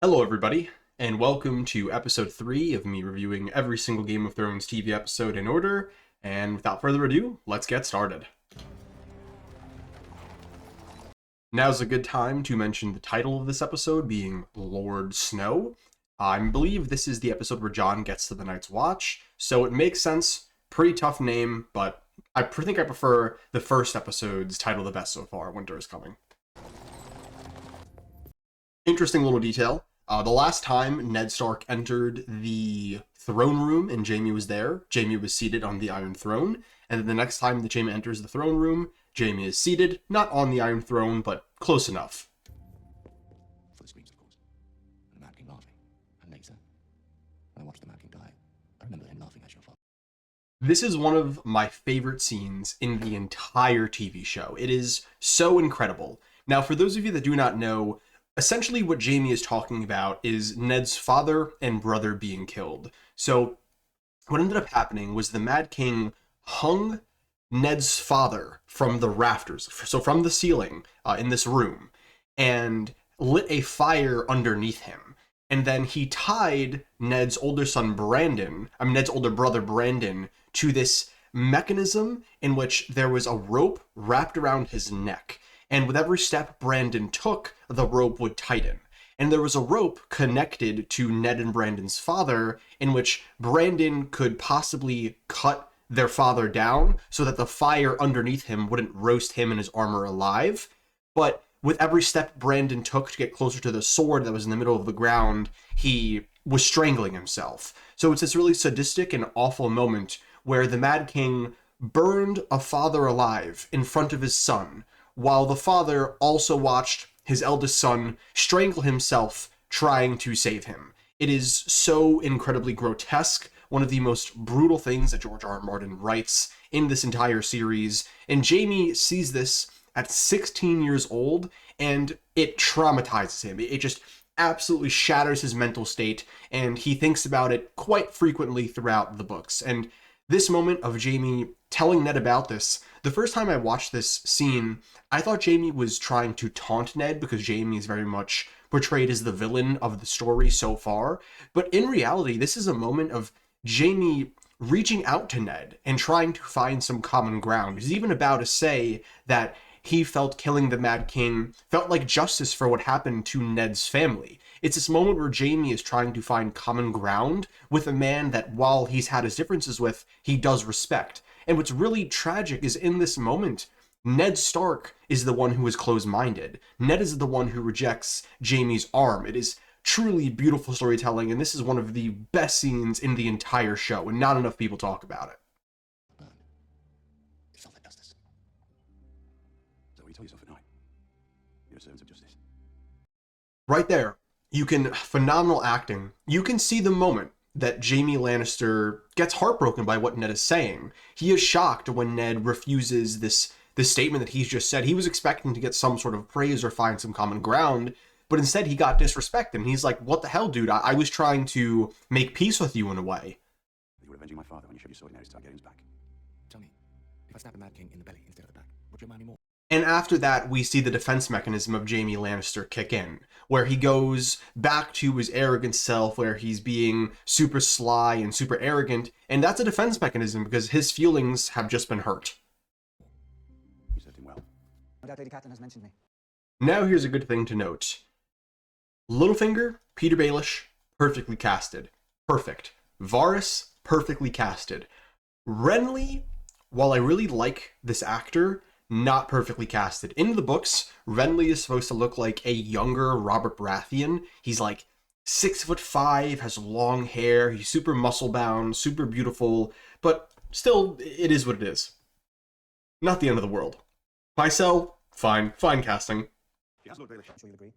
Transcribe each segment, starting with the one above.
Hello, everybody, and welcome to episode 3 of me reviewing every single Game of Thrones TV episode in order. And without further ado, let's get started. Now's a good time to mention the title of this episode being Lord Snow. I believe this is the episode where Jon gets to the Night's Watch, so it makes sense. Pretty tough name, but I think I prefer the first episode's title the best so far, Winter is Coming. Interesting little detail. The last time Ned Stark entered the throne room and Jaime was there, Jaime was seated on the Iron Throne. And then the next time that Jaime enters the throne room, Jaime is seated, not on the Iron Throne, but close enough. For the screams, of course. And the Mad King laughing. And later, when I watched the Mad King die, I remember him laughing at your father. This is one of my favorite scenes in the entire TV show. It is so incredible. Now, for those of you that do not know, essentially what Jaime is talking about is Ned's father and brother being killed. So what ended up happening was the Mad King hung Ned's father from the rafters, so from the ceiling in this room, and lit a fire underneath him. And then he tied Ned's older brother Brandon, to this mechanism in which there was a rope wrapped around his neck. And with every step Brandon took, the rope would tighten. And there was a rope connected to Ned and Brandon's father in which Brandon could possibly cut their father down so that the fire underneath him wouldn't roast him and his armor alive. But with every step Brandon took to get closer to the sword that was in the middle of the ground, he was strangling himself. So it's this really sadistic and awful moment where the Mad King burned a father alive in front of his son, while the father also watched his eldest son strangle himself trying to save him. It is so incredibly grotesque, one of the most brutal things that George R.R. Martin writes in this entire series, and Jaime sees this at 16 years old, and it traumatizes him. It just absolutely shatters his mental state, and he thinks about it quite frequently throughout the books. And this moment of Jaime telling Ned about this, the first time I watched this scene, I thought Jaime was trying to taunt Ned because Jaime is very much portrayed as the villain of the story so far. But in reality, this is a moment of Jaime reaching out to Ned and trying to find some common ground. He's even about to say that he felt killing the Mad King felt like justice for what happened to Ned's family. It's this moment where Jaime is trying to find common ground with a man that, while he's had his differences with, he does respect. And what's really tragic is in this moment, Ned Stark is the one who is closed-minded. Ned is the one who rejects Jaime's arm. It is truly beautiful storytelling, and this is one of the best scenes in the entire show, and not enough people talk about it. Burned. It felt like justice. So you tell yourself at night. You're a servant of justice. Right there, you can, phenomenal acting. You can see the moment that Jaime Lannister gets heartbroken by what Ned is saying. He is shocked when Ned refuses this statement that he's just said. He was expecting to get some sort of praise or find some common ground, but instead he got disrespect, and he's like, what the hell, dude? I was trying to make peace with you in a way. You were avenging my father when you showed your sword Daenerys Targaryen's back. Tell me, if I stab the Mad King in the belly instead of the back, would you mind me more? And after that, we see the defense mechanism of Jaime Lannister kick in, where he goes back to his arrogant self, where he's being super sly and super arrogant, and that's a defense mechanism because his feelings have just been hurt. You served him well. No doubt Lady Catelyn has mentioned me. Now here's a good thing to note. Littlefinger, Peter Baelish, perfectly casted. Perfect. Varys, perfectly casted. Renly, while I really like this actor, not perfectly casted. In the books, Renly is supposed to look like a younger Robert Baratheon. He's like 6'5", has long hair, he's super muscle bound, super beautiful, but still, it is what it is. Not the end of the world. Pycelle, fine casting. Yes, Lord Baelish. I'm sure you'll agree.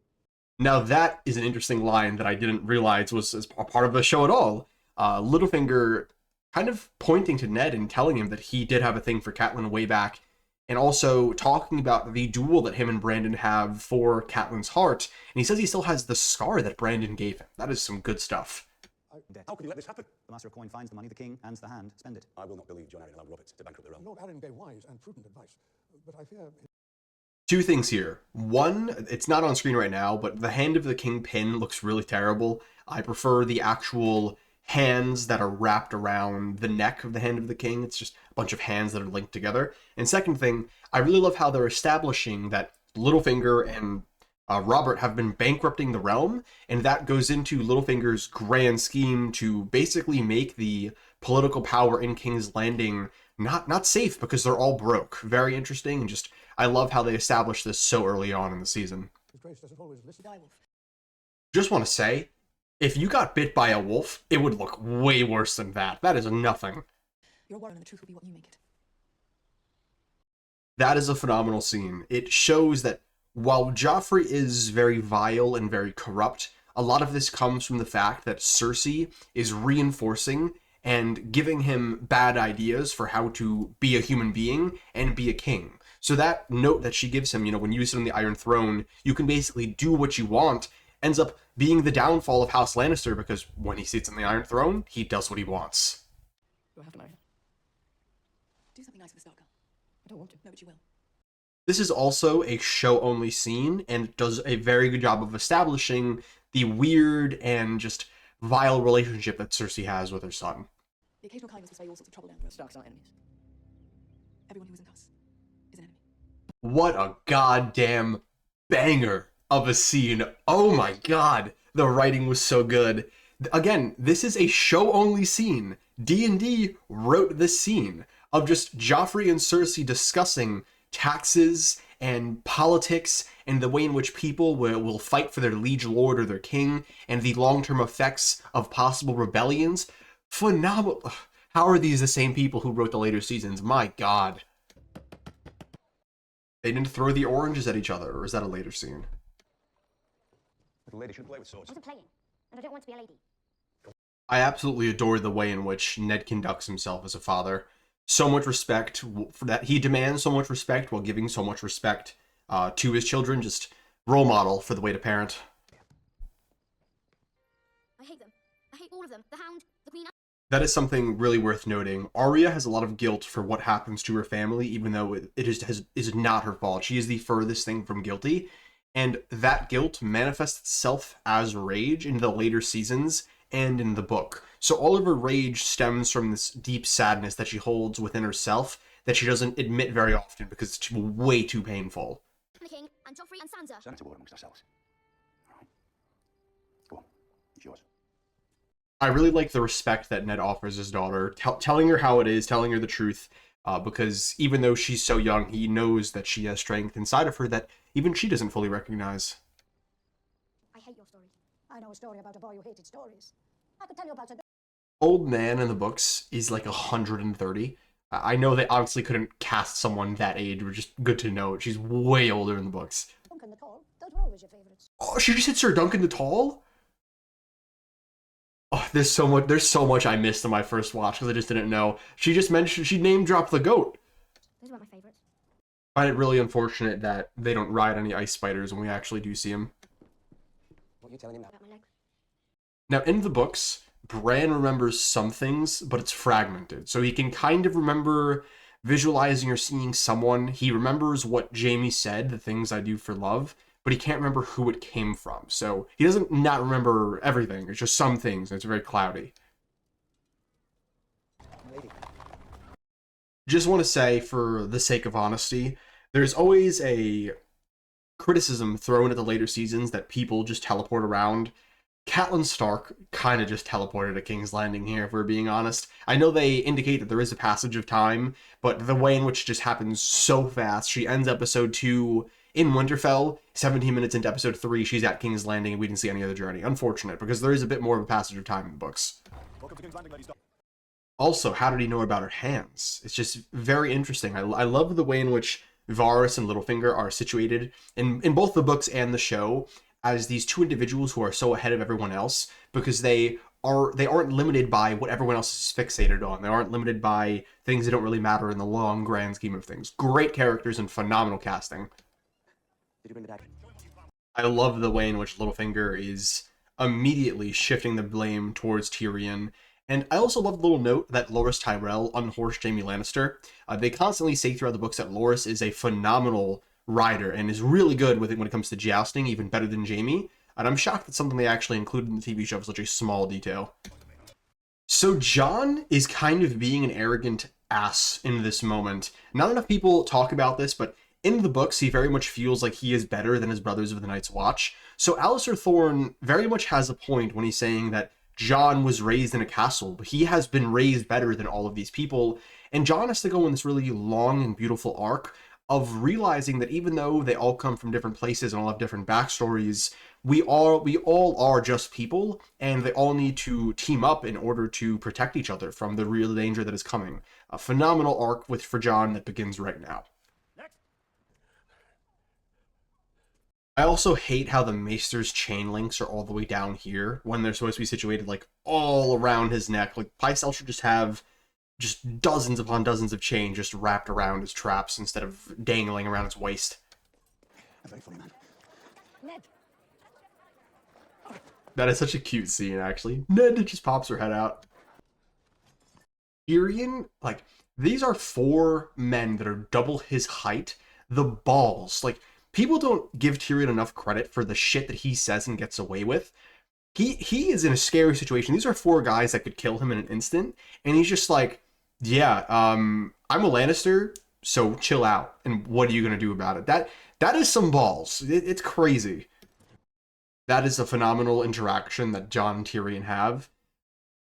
Now that is an interesting line that I didn't realize was a part of the show at all. Littlefinger kind of pointing to Ned and telling him that he did have a thing for Catelyn way back, and also talking about the duel that him and Brandon have for Catelyn's heart. And he says he still has the scar that Brandon gave him. That is some good stuff. How can you let this happen? The Master of Coin finds the money, the King hands the hand, spend it. I will not believe John Arryn allowed Robert to bankrupt the realm. Lord Arryn gave wise and prudent advice, but I fear Two things here. One, it's not on screen right now, but the Hand of the King pin looks really terrible. I prefer the actual hands that are wrapped around the neck of the Hand of the King. It's just a bunch of hands that are linked together. And second thing, I really love how they're establishing that Littlefinger and Robert have been bankrupting the realm, and that goes into Littlefinger's grand scheme to basically make the political power in King's Landing not safe because they're all broke. Very interesting, and just I love how they established this so early on in the season. Just want to say, if you got bit by a wolf, it would look way worse than that. That is nothing. You're a warren, and the truth will be what you make it. That is a phenomenal scene. It shows that while Joffrey is very vile and very corrupt, a lot of this comes from the fact that Cersei is reinforcing and giving him bad ideas for how to be a human being and be a king. So that note that she gives him, when you sit on the Iron Throne, you can basically do what you want, ends up being the downfall of House Lannister, because when he sits on the Iron Throne, he does what he wants. You'll have to marry her. Do something nice for the Stark girl. I don't want to. No, but you will. This is also a show-only scene, and does a very good job of establishing the weird and just vile relationship that Cersei has with her son. The occasional kindness will save all sorts of trouble down the road. Starks aren't enemies. Everyone who isn't us is an enemy. What a goddamn banger of a scene. Oh my god. The writing was so good. Again, this is a show-only scene. D&D wrote this scene of just Joffrey and Cersei discussing taxes and politics and the way in which people will fight for their liege lord or their king and the long-term effects of possible rebellions. Phenomenal. How are these the same people who wrote the later seasons? My god. They didn't throw the oranges at each other, or is that a later scene? Little lady shouldn't play with swords. I wasn't playing, and I don't want to be a lady. I absolutely adore the way in which Ned conducts himself as a father. So much respect for that. He demands so much respect while giving so much respect to his children. Just role model for the way to parent. I hate them. I hate all of them. The Hound, the Queen. That is something really worth noting. Arya has a lot of guilt for what happens to her family, even though it is not her fault. She is the furthest thing from guilty, and that guilt manifests itself as rage in the later seasons and in the book. So all of her rage stems from this deep sadness that she holds within herself that she doesn't admit very often because it's way too painful. The King and Joffrey and Sansa. Send it to war amongst ourselves. All right. Go on. It's yours. I really like the respect that Ned offers his daughter, telling her how it is, telling her the truth, because even though she's so young, he knows that she has strength inside of her that even she doesn't fully recognize. I hate your story. I know a story about a boy who hated stories. I could tell you about the Old Nan in the books is like 130. I know they obviously couldn't cast someone that age, but just good to know. She's way older in the books. Duncan the Tall. Those were always your favorites. Oh, she just hit Sir Duncan the Tall? Oh, there's so much I missed in my first watch because I just didn't know. She just mentioned, she name dropped the goat. Those weren't my favorites. I find it really unfortunate that they don't ride any ice spiders when we actually do see them. What are you telling him now? About my legs. Now, in the books, Bran remembers some things, but it's fragmented. So he can kind of remember visualizing or seeing someone. He remembers what Jaime said, the things I do for love, but he can't remember who it came from. So he doesn't not remember everything. It's just some things, and it's very cloudy. Lady. Just want to say, for the sake of honesty, there's always a criticism thrown at the later seasons that people just teleport around. Catelyn Stark kind of just teleported to King's Landing here, if we're being honest. I know they indicate that there is a passage of time, but the way in which it just happens so fast. She ends episode 2 in Winterfell, 17 minutes into episode 3, she's at King's Landing, and we didn't see any other journey. Unfortunate, because there is a bit more of a passage of time in the books. Welcome to King's Landing, ladies. Also, how did he know about her hands? It's just very interesting. I love the way in which Varys and Littlefinger are situated in both the books and the show as these two individuals who are so ahead of everyone else, because they aren't limited by what everyone else is fixated on. They aren't limited by things that don't really matter in the long grand scheme of things. Great characters and phenomenal casting. Did you bring the dagger? I love the way in which Littlefinger is immediately shifting the blame towards Tyrion. And I also love the little note that Loras Tyrell unhorsed Jaime Lannister. They constantly say throughout the books that Loras is a phenomenal rider and is really good with it when it comes to jousting, even better than Jaime. And I'm shocked that something they actually included in the TV show was such a small detail. So Jon is kind of being an arrogant ass in this moment. Not enough people talk about this, but in the books, he very much feels like he is better than his brothers of the Night's Watch. So Alistair Thorne very much has a point when he's saying that Jon was raised in a castle, but he has been raised better than all of these people. And Jon has to go in this really long and beautiful arc of realizing that even though they all come from different places and all have different backstories, we all are just people, and they all need to team up in order to protect each other from the real danger that is coming. A phenomenal arc for Jon that begins right now. I also hate how the Maester's chain links are all the way down here when they're supposed to be situated like all around his neck. Like Pycelle should just have just dozens upon dozens of chain just wrapped around his traps instead of dangling around his waist. A very funny man. Ned, That is such a cute scene, actually. Ned just pops her head out. Tyrion, like, these are 4 men that are double his height. The balls, like, people don't give Tyrion enough credit for the shit that he says and gets away with. He is in a scary situation. These are 4 guys that could kill him in an instant, and he's just like, yeah, I'm a Lannister, so chill out. And what are you gonna do about it? That is some balls. It's crazy. That is a phenomenal interaction that Jon and Tyrion have.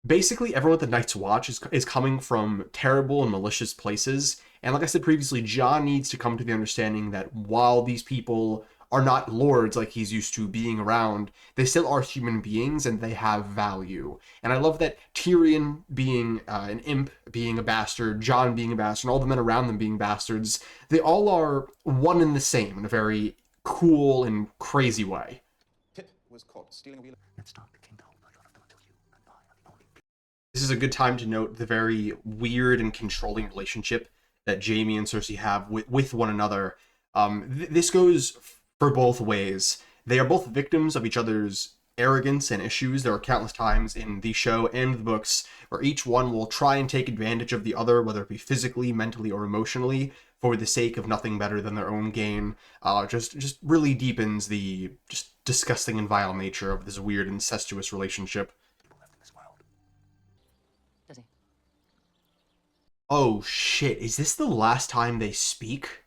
Basically, everyone at the Night's Watch is coming from terrible and malicious places. And like I said previously, Jon needs to come to the understanding that while these people are not lords like he's used to being around, they still are human beings and they have value. And I love that Tyrion being an imp, being a bastard, Jon being a bastard, and all the men around them being bastards, they all are one and the same in a very cool and crazy way. Pip was caught stealing a wheel. Ned Stark became the whole lot of them until you and I are the only people. This is a good time to note the very weird and controlling relationship that Jaime and Cersei have with one another. This goes for both ways. They are both victims of each other's arrogance and issues. There are countless times in the show and the books where each one will try and take advantage of the other, whether it be physically, mentally, or emotionally, for the sake of nothing better than their own gain. Just really deepens the just disgusting and vile nature of this weird incestuous relationship. People left in this world. Does he? Oh shit, is this the last time they speak?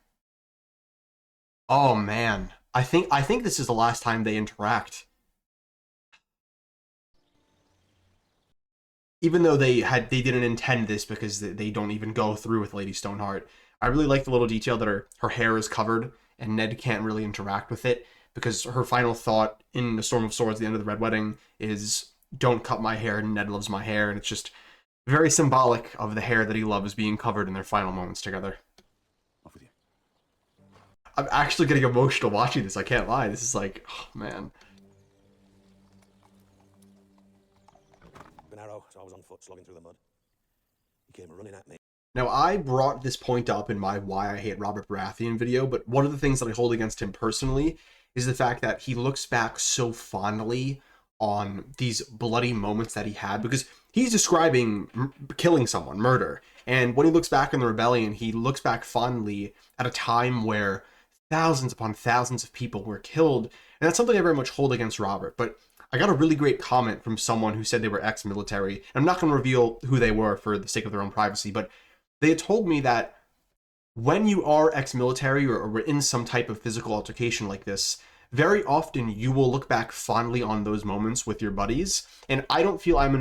Oh man, I think this is the last time they interact. Even though they didn't intend this because they don't even go through with Lady Stoneheart. I really like the little detail that her hair is covered and Ned can't really interact with it because her final thought in the Storm of Swords, the end of the Red Wedding, is don't cut my hair, and Ned loves my hair, and it's just very symbolic of the hair that he loves being covered in their final moments together. Off with you. I'm actually getting emotional watching this, I can't lie. This is like, oh man. Been arrow, so I was on foot slogging through the mud. He came running at me. Now, I brought this point up in my Why I Hate Robert Baratheon video, but one of the things that I hold against him personally is the fact that he looks back so fondly on these bloody moments that he had, because he's describing killing someone, murder. And when he looks back on the rebellion, he looks back fondly at a time where thousands upon thousands of people were killed. And that's something I very much hold against Robert. But I got a really great comment from someone who said they were ex-military. I'm not going to reveal who they were for the sake of their own privacy, but they had told me that when you are ex-military or were in some type of physical altercation like this, very often you will look back fondly on those moments with your buddies. And I don't feel I'm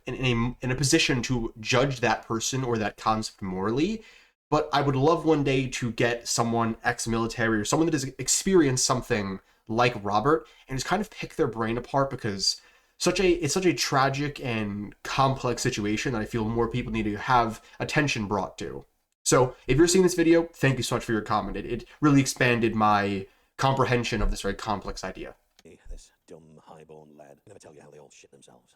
in a position to judge that person or that concept morally, but I would love one day to get someone ex-military or someone that has experienced something like Robert and just kind of pick their brain apart, because it's such a tragic and complex situation that I feel more people need to have attention brought to. So if you're seeing this video, thank you so much for your comment. It really expanded my comprehension of this very complex idea. This dumb, highborn lad. Never tell you how they all shit themselves.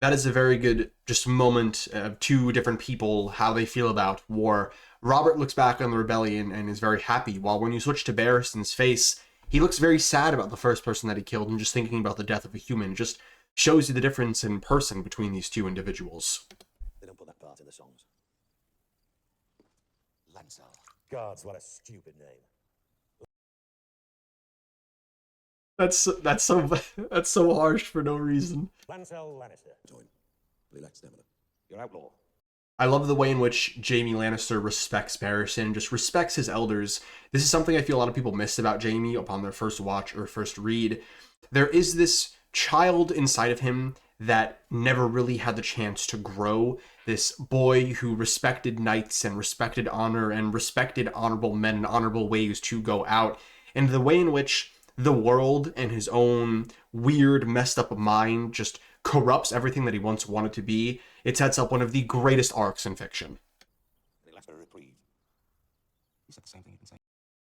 That is a very good just moment of 2 different people, how they feel about war. Robert looks back on the rebellion and is very happy, while when you switch to Barristan's face, he looks very sad about the first person that he killed and just thinking about the death of a human. It just shows you the difference in person between these 2 individuals. They don't put that part in the songs. Lancel. Gods, what a stupid name. that's so harsh for no reason. Lancel Lannister. Join. They lack stamina. You're outlaw. I love the way in which Jaime Lannister respects Barristan, just respects his elders. This is something I feel a lot of people miss about Jaime upon their first watch or first read. There is this child inside of him that never really had the chance to grow. This boy who respected knights and respected honor and respected honorable men and honorable ways to go out. And the way in which the world and his own weird, messed up mind just corrupts everything that he once wanted to be, it sets up one of the greatest arcs in fiction. They lack a reprieve. You said the same thing you can say.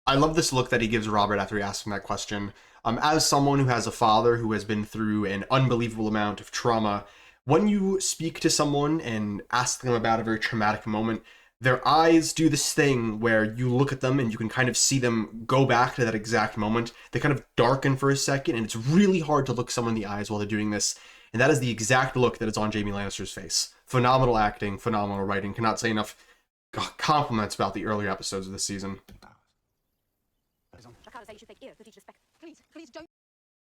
I love this look that he gives Robert after he asks him that question. As someone who has a father who has been through an unbelievable amount of trauma, when you speak to someone and ask them about a very traumatic moment, their eyes do this thing where you look at them and you can kind of see them go back to that exact moment. They kind of darken for a second, and it's really hard to look someone in the eyes while they're doing this. And that is the exact look that is on Jaime Lannister's face. Phenomenal acting, phenomenal writing. Cannot say enough compliments about the earlier episodes of this season. Please don't.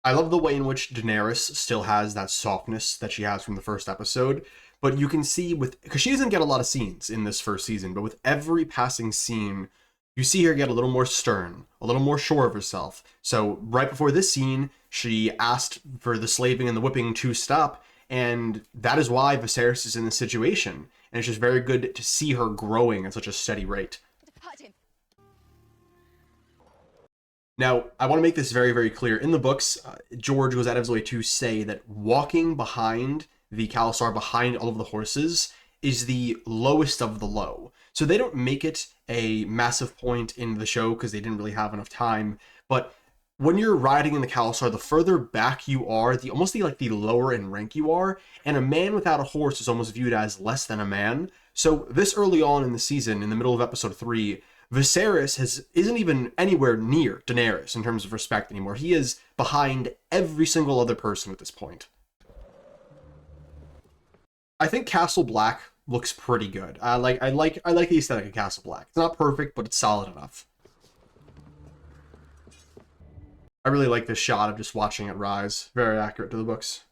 I love the way in which Daenerys still has that softness that she has from the first episode, but you can see because she doesn't get a lot of scenes in this first season, but with every passing scene, you see her get a little more stern, a little more sure of herself. So right before this scene, she asked for the slaving and the whipping to stop, and that is why Viserys is in this situation. And it's just very good to see her growing at such a steady rate. Now, I want to make this very, very clear. In the books, George goes out of his way to say that walking behind the Khalasar, behind all of the horses, is the lowest of the low. So they don't make it a massive point in the show because they didn't really have enough time. But when you're riding in the Khalasar, the further back you are, the lower in rank you are, and a man without a horse is almost viewed as less than a man. So this early on in the season, in the middle of episode 3, Viserys isn't even anywhere near Daenerys in terms of respect anymore. He is behind every single other person at this point. I think Castle Black looks pretty good. I like the aesthetic of Castle Black. It's not perfect, but it's solid enough. I really like this shot of just watching it rise. Very accurate to the books.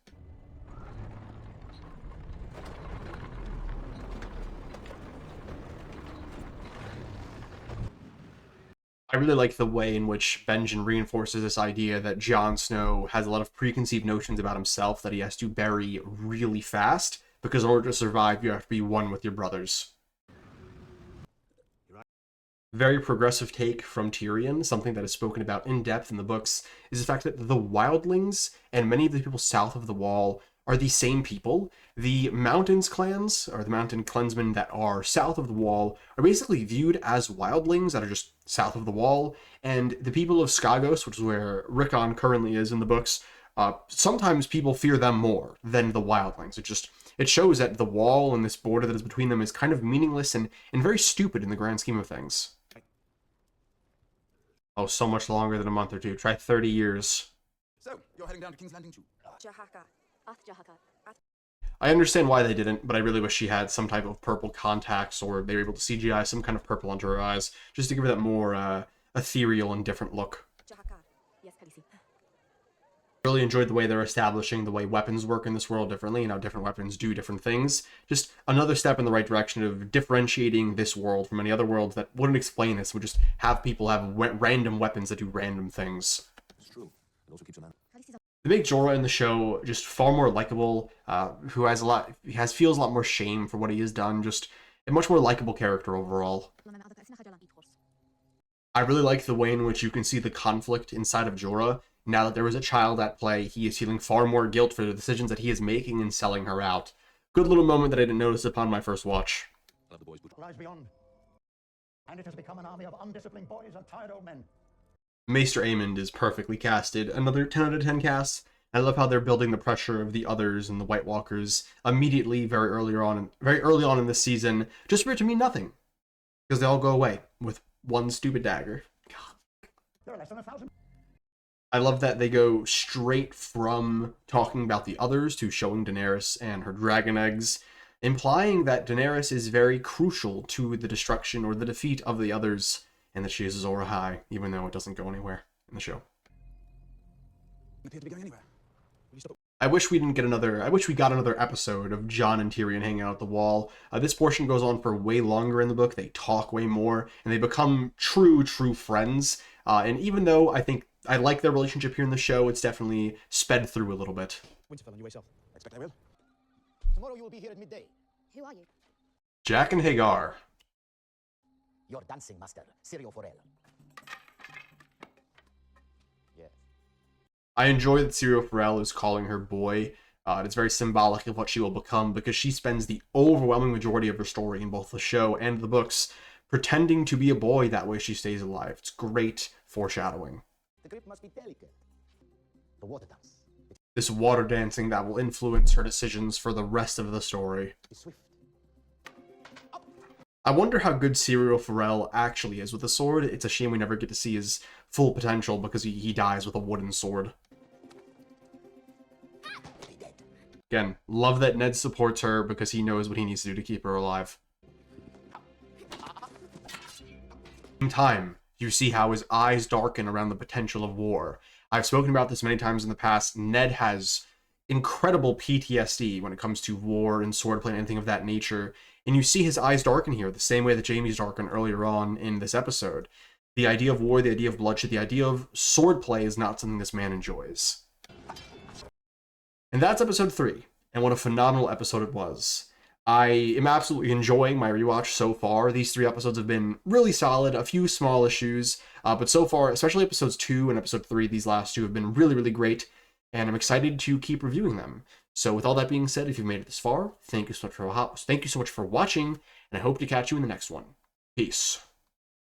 I really like the way in which Benjen reinforces this idea that Jon Snow has a lot of preconceived notions about himself that he has to bury really fast, because in order to survive, you have to be one with your brothers. Very progressive take from Tyrion, something that is spoken about in depth in the books, is the fact that the wildlings and many of the people south of the Wall are the same people. The Mountains clans, or the Mountain clansmen that are south of the Wall, are basically viewed as wildlings that are just south of the Wall, and the people of Skagos, which is where Rickon currently is in the books, sometimes people fear them more than the wildlings. It shows that the Wall and this border that is between them is kind of meaningless and very stupid in the grand scheme of things. Oh, so much longer than a month or two. Try 30 years. So, you're heading down to King's Landing too? I understand why they didn't, but I really wish she had some type of purple contacts, or they were able to CGI some kind of purple under her eyes, just to give her that more ethereal and different look. Really enjoyed the way they're establishing the way weapons work in this world differently, and how different weapons do different things. Just another step in the right direction of differentiating this world from any other worlds that wouldn't explain this, would just have people have random weapons that do random things. It's true. It also keeps an eye. They make Jorah in the show just far more likable, who feels a lot more shame for what he has done, just a much more likable character overall. I really like the way in which you can see the conflict inside of Jorah. Now that there was a child at play, he is feeling far more guilt for the decisions that he is making in selling her out. Good little moment that I didn't notice upon my first watch. Love the boys, but Lies beyond. And it has become an army of undisciplined boys and tired old men. Maester Aemond is perfectly casted. Another 10 out of 10 cast. I love how they're building the pressure of the others and the White Walkers immediately, very early on in this season, just for it to mean nothing. Because they all go away with one stupid dagger. God. There are less than 1,000. I love that they go straight from talking about the others to showing Daenerys and her dragon eggs, implying that Daenerys is very crucial to the destruction or the defeat of the others, and that she is Azor Ahai, even though it doesn't go anywhere in the show. appear to be going anywhere. Will you stop? I wish we got another episode of Jon and Tyrion hanging out at the wall. This portion goes on for way longer in the book. They talk way more, and they become true friends. And even though I think I like their relationship here in the show, it's definitely sped through a little bit. Winterfell on your way south. Expect I will. Tomorrow you will be here at midday. Who are you? Jack and Hagar. Your dancing master, Syrio Forel. Yes. I enjoy that Syrio Forel is calling her boy. It's very symbolic of what she will become, because she spends the overwhelming majority of her story in both the show and the books pretending to be a boy. That way she stays alive. It's great foreshadowing. The grip must be delicate. The water dance. This water dancing that will influence her decisions for the rest of the story. Be swift. I wonder how good Syrio Forel actually is with a sword. It's a shame we never get to see his full potential because he dies with a wooden sword. Again, love that Ned supports her because he knows what he needs to do to keep her alive. In time, you see how his eyes darken around the potential of war. I've spoken about this many times in the past. Ned has incredible PTSD when it comes to war and swordplay and anything of that nature. And you see his eyes darken here, the same way that Jaime's darkened earlier on in this episode. The idea of war, the idea of bloodshed, the idea of swordplay is not something this man enjoys. And that's episode 3, and what a phenomenal episode it was. I am absolutely enjoying my rewatch so far. These 3 episodes have been really solid, a few small issues, but so far, especially episodes 2 and episode 3, these last 2 have been really great, and I'm excited to keep reviewing them. So with all that being said, if you've made it this far, thank you so much for watching, and I hope to catch you in the next one. Peace.